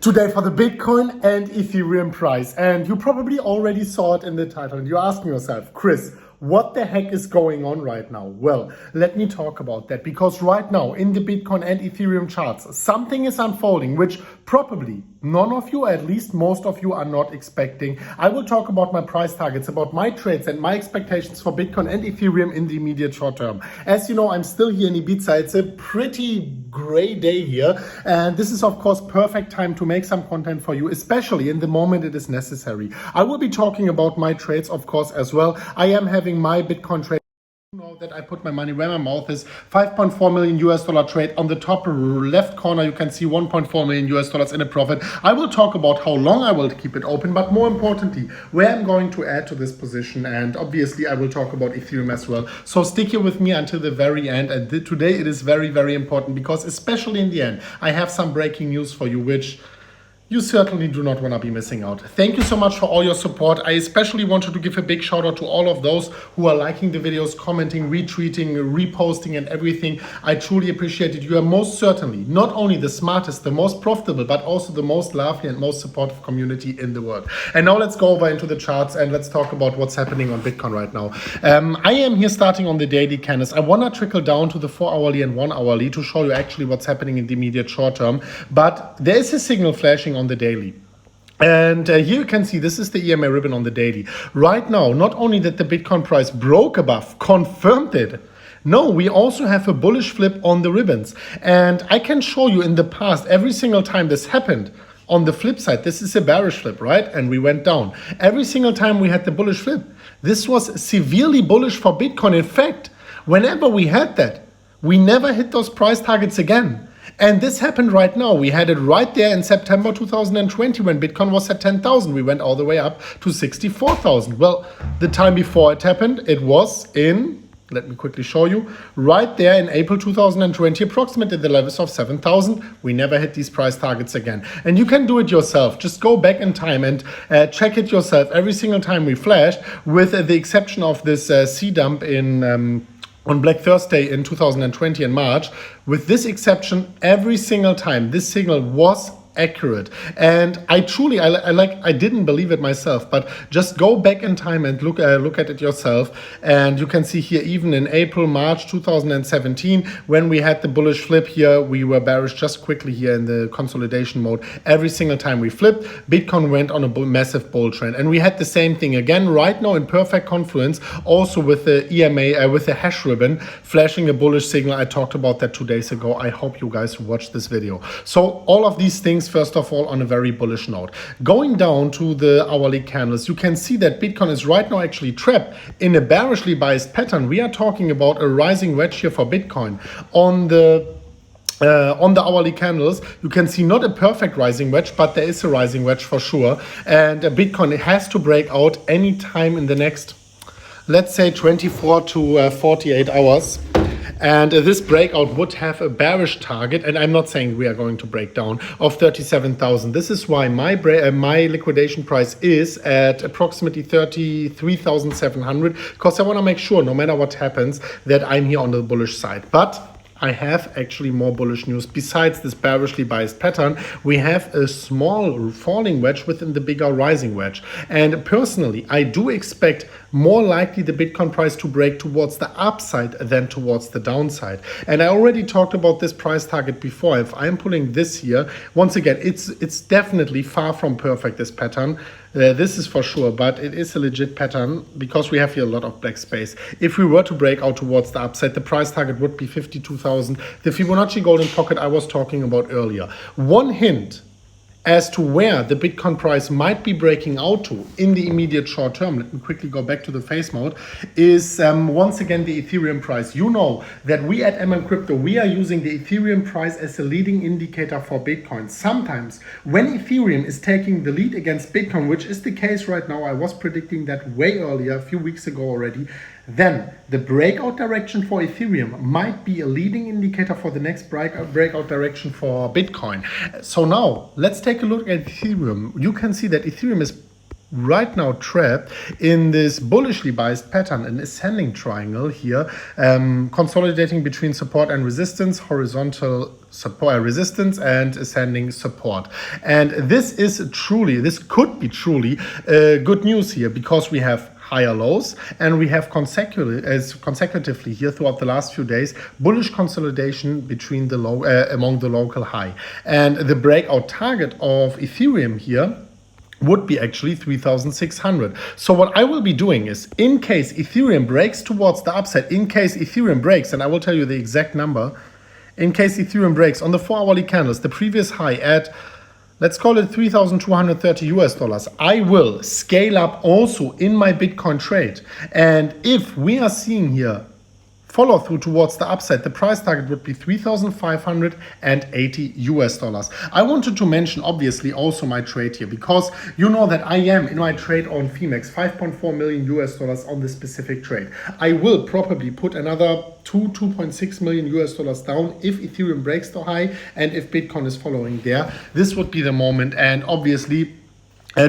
Today for the Bitcoin and Ethereum price. And you probably already saw it in the title and you're asking yourself, Chris, what the heck is going on right now? Well, let me talk about that, because right now in the Bitcoin and Ethereum charts, something is unfolding which probably none of you, at least most of you, are not expecting. I will talk about my price targets, about my trades and my expectations for Bitcoin and Ethereum in the immediate short term. As you know, I'm still here in Ibiza. It's a pretty gray day here, and this is of course perfect time to make some content for you, especially in the moment it is necessary. I will be talking about my trades, of course, as well. I am having my Bitcoin trade. Know that I put my money where my mouth is. 5.4 million US dollar trade. On the top left corner you can see 1.4 million US dollars in a profit. I will talk about how long I will keep it open, but more importantly where I'm going to add to this position, and obviously I will talk about Ethereum as well. So stick here with me until the very end, and today it is very important, because especially in the end I have some breaking news for you which you certainly do not want to be missing out. Thank you so much for all your support. I especially wanted to give a big shout out to all of those who are liking the videos, commenting, retweeting, reposting and everything. I truly appreciate it. You are most certainly not only the smartest, the most profitable, but also the most lovely and most supportive community in the world. And now let's go over into the charts and let's talk about what's happening on Bitcoin right now. I am here starting on the daily candles. I want to trickle down to the 4-hourly and 1-hourly to show you actually what's happening in the immediate short term. But there is a signal flashing on the daily. And here you can see this is the EMA ribbon on the daily. Right now, not only that the Bitcoin price broke above, confirmed it. No, we also have a bullish flip on the ribbons. And I can show you in the past, every single time this happened, on the flip side, this is a bearish flip, right? And we went down. Every single time we had the bullish flip, this was severely bullish for Bitcoin. In fact, whenever we had that, we never hit those price targets again. And this happened right now. We had it right there in September 2020 when Bitcoin was at 10,000. We went all the way up to 64,000. Well, the time before it happened, it was in, let me quickly show you, right there in April 2020, approximately the levels of 7,000. We never hit these price targets again. And you can do it yourself. Just go back in time and check it yourself. Every single time we flashed, with the exception of this C-dump in on Black Thursday in 2020 in March, with this exception, every single time this signal was accurate. And I truly, I didn't believe it myself, but just go back in time and look at it yourself. And you can see here, even in April, March 2017, when we had the bullish flip here, we were bearish just quickly here in the consolidation mode. Every single time we flipped, Bitcoin went on a massive bull trend. And we had the same thing again right now in perfect confluence, also with the EMA, with the hash ribbon flashing a bullish signal. I talked about that 2 days ago. I hope you guys watched this video. So all of these things, first of all, on a very bullish note. Going down to the hourly candles, you can see that Bitcoin is right now actually trapped in a bearishly biased pattern. We are talking about a rising wedge here for Bitcoin. On the hourly candles, you can see not a perfect rising wedge, but there is a rising wedge for sure. And Bitcoin has to break out any time in the next, let's say, 24 to 48 hours. And this breakout would have a bearish target, and I'm not saying we are going to break down, of 37,000. This is why my liquidation price is at approximately 33,700, because I want to make sure, no matter what happens, that I'm here on the bullish side. But I have actually more bullish news. Besides this bearishly biased pattern, we have a small falling wedge within the bigger rising wedge. And personally, I do expect more likely the Bitcoin price to break towards the upside than towards the downside. And I already talked about this price target before. If I'm pulling this here, once again, it's definitely far from perfect, this pattern. This is for sure, but it is a legit pattern because we have here a lot of black space. If we were to break out towards the upside, the price target would be 52,000. The Fibonacci golden pocket I was talking about earlier. One hint as to where the Bitcoin price might be breaking out to in the immediate short term, let me quickly go back to the face mode, is once again the Ethereum price. You know that we at MMCrypto, we are using the Ethereum price as a leading indicator for Bitcoin. Sometimes when Ethereum is taking the lead against Bitcoin, which is the case right now, I was predicting that way earlier, a few weeks ago already, then the breakout direction for Ethereum might be a leading indicator for the next breakout direction for Bitcoin. So now let's take a look at Ethereum. You can see that Ethereum is right now trapped in this bullishly biased pattern, an ascending triangle here, consolidating between support and resistance, horizontal support resistance and ascending support. And this could be truly good news here, because we have higher lows and we have consecutively here throughout the last few days bullish consolidation between the among the local high, and the breakout target of Ethereum here would be actually 3,600. So what I will be doing is, in case Ethereum breaks towards the upside, in case Ethereum breaks, and I will tell you the exact number, in case Ethereum breaks on the 4-hourly candles, the previous high at, let's call it $3,230, I will scale up also in my Bitcoin trade. And if we are seeing here follow through towards the upside, the price target would be $3,580. I wanted to mention obviously also my trade here, because you know that I am in my trade on Phoenix $5.4 million on this specific trade. I will probably put another $2.6 million down if Ethereum breaks the high and if Bitcoin is following there. This would be the moment, and obviously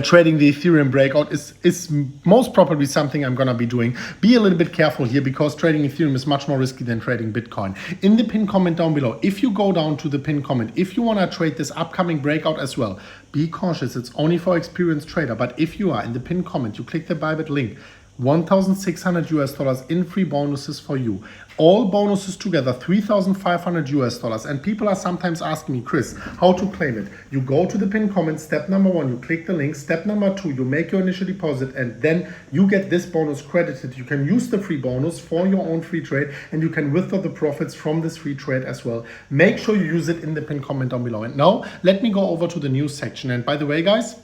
trading the Ethereum breakout is most probably something I'm gonna be doing. Be a little bit careful here, because trading Ethereum is much more risky than trading Bitcoin. In the pinned comment down below, if you go down to the pinned comment, if you wanna trade this upcoming breakout as well, be cautious. It's only for experienced trader. But if you are in the pinned comment, you click the Bybit link, $1,600 in free bonuses for you. All bonuses together, $3,500. And people are sometimes asking me, Chris, how to claim it? You go to the pinned comment, step number 1, you click the link, step number 2, you make your initial deposit, and then you get this bonus credited. You can use the free bonus for your own free trade, and you can withdraw the profits from this free trade as well. Make sure you use it in the pinned comment down below. And now let me go over to the news section. And by the way, guys,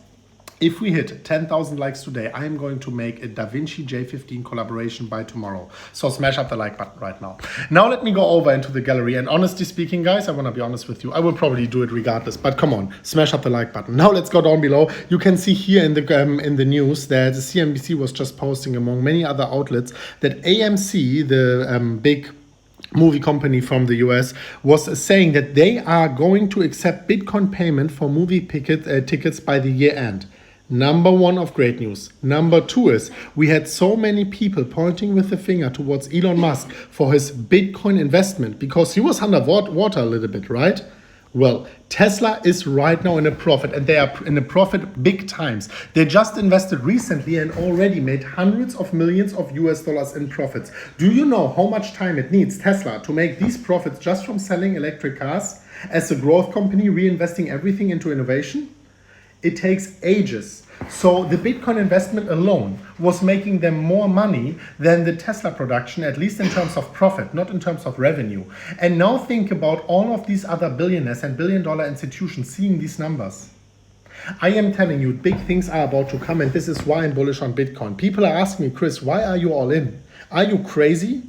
if we hit 10,000 likes today, I am going to make a DaVinci J15 collaboration by tomorrow. So smash up the like button right now. Now let me go over into the gallery. And honestly speaking, guys, I want to be honest with you. I will probably do it regardless. But come on, smash up the like button. Now let's go down below. You can see here in the news that the CNBC was just posting, among many other outlets, that AMC, the big movie company from the US, was saying that they are going to accept Bitcoin payment for movie tickets by the year end. Number 1 of great news. Number 2 is, we had so many people pointing with the finger towards Elon Musk for his Bitcoin investment, because he was under water a little bit, right? Well, Tesla is right now in a profit, and they are in a profit big times. They just invested recently and already made hundreds of millions of US dollars in profits. Do you know how much time it needs Tesla to make these profits just from selling electric cars as a growth company, reinvesting everything into innovation? It takes ages. So the Bitcoin investment alone was making them more money than the Tesla production, at least in terms of profit, not in terms of revenue. And now think about all of these other billionaires and billion-dollar institutions seeing these numbers. I am telling you, big things are about to come, and this is why I'm bullish on Bitcoin. People are asking me, Chris, why are you all in? Are you crazy?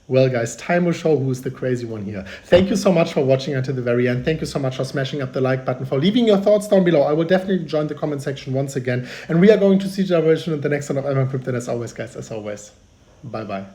Well, guys, time will show who is the crazy one here. Thank you so much for watching until the very end. Thank you so much for smashing up the like button, for leaving your thoughts down below. I will definitely join the comment section once again. And we are going to see each other in the next one of MMCrypto. As always, guys, as always, bye-bye.